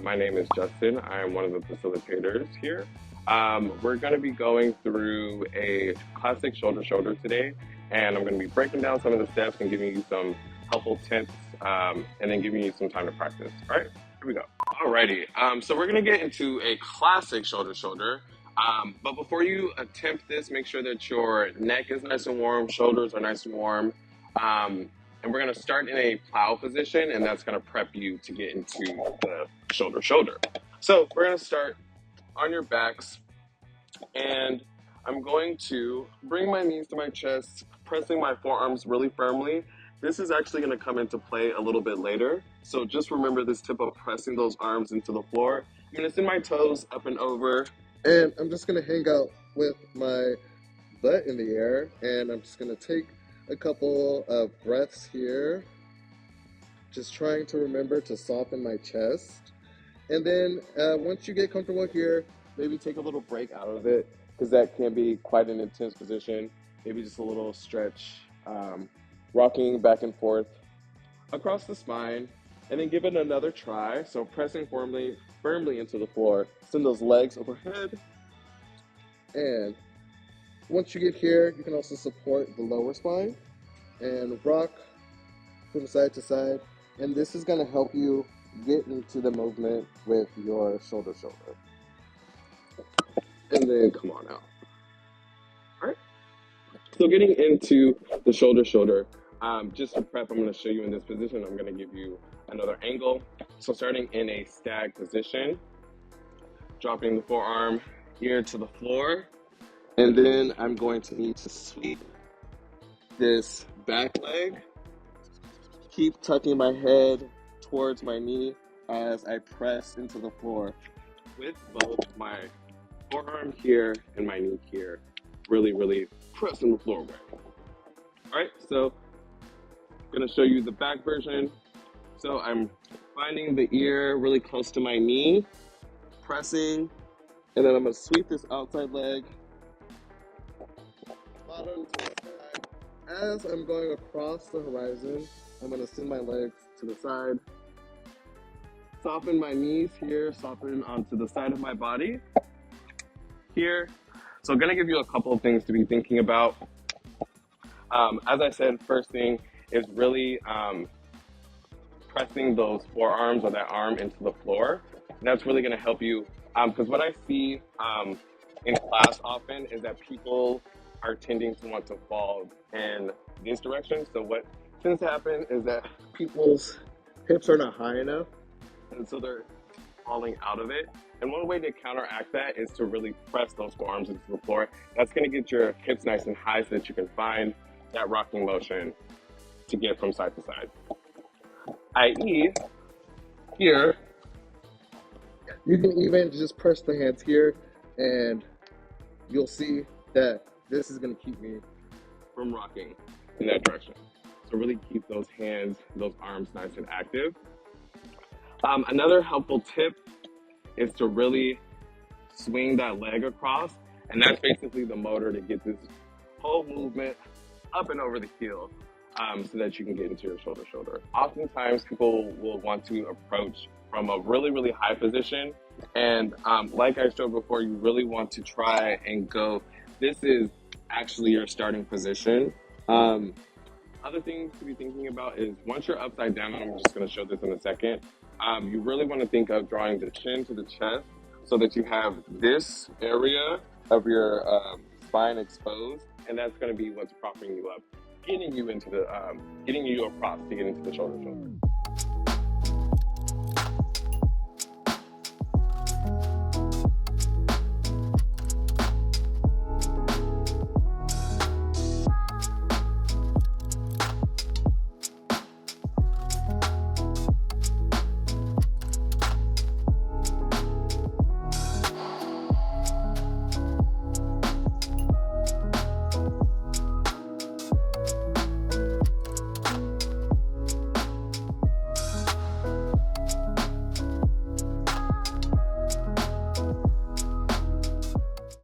My name is Justin. I am one of the facilitators here. We're going to be going through a classic shoulder today, and I'm going to be breaking down some of the steps and giving you some helpful tips, and then giving you some time to practice. All right, here we go. Alrighty, so we're going to get into a classic shoulder. But before you attempt this, make sure that your neck is nice and warm, shoulders are nice and warm. And we're going to start in a plow position, and that's going to prep you to get into the shoulder. So we're going to start on your backs, and I'm going to bring my knees to my chest, pressing my forearms really firmly. This is actually going to come into play a little bit later. So just remember this tip of pressing those arms into the floor. I'm going to send my toes up and over, and I'm just going to hang out with my butt in the air, and I'm just going to take a couple of breaths here, just trying to remember to soften my chest. And then once you get comfortable here, maybe take a little break out of it, because that can be quite an intense position. Maybe just a little stretch, rocking back and forth across the spine, and then give it another try. So pressing firmly into the floor, send those legs overhead, and once you get here, you can also support the lower spine and rock from side to side. And this is going to help you get into the movement with your shoulder. And then come on out. All right. So getting into the shoulder, just to prep, I'm going to show you in this position. I'm going to give you another angle. So starting in a stag position, dropping the forearm ear to the floor. And then I'm going to need to sweep this back leg. Keep tucking my head towards my knee as I press into the floor with both my forearm here and my knee here. Really pressing the floor away. All right, so I'm gonna show you the back version. So I'm finding the ear really close to my knee, pressing, and then I'm gonna sweep this outside leg bottom to the side. As I'm going across the horizon, I'm going to send my legs to the side. Soften my knees here, soften onto the side of my body here. So I'm going to give you a couple of things to be thinking about. As I said, first thing is really pressing those forearms or that arm into the floor. And that's really going to help you, because what I see in class often is that people are tending to want to fall in this direction. So what tends to happen is that people's hips are not high enough, and so they're falling out of it. And one way to counteract that is to really press those forearms into the floor. That's going to get your hips nice and high so that you can find that rocking motion to get from side to side. I.e., here, you can even just press the hands here, and you'll see that this is going to keep me from rocking in that direction. So really keep those hands, those arms nice and active. Another helpful tip is to really swing that leg across, and that's basically the motor to get this whole movement up and over the heel, so that you can get into your shoulder. Oftentimes people will want to approach from a really high position, and like I showed before, you really want to try and go. This is actually your starting position. Other things to be thinking about is once you're upside down, and I'm just going to show this in a second, you really want to think of drawing the chin to the chest so that you have this area of your spine exposed, and that's going to be what's propping you up, getting you across to get into the shoulder.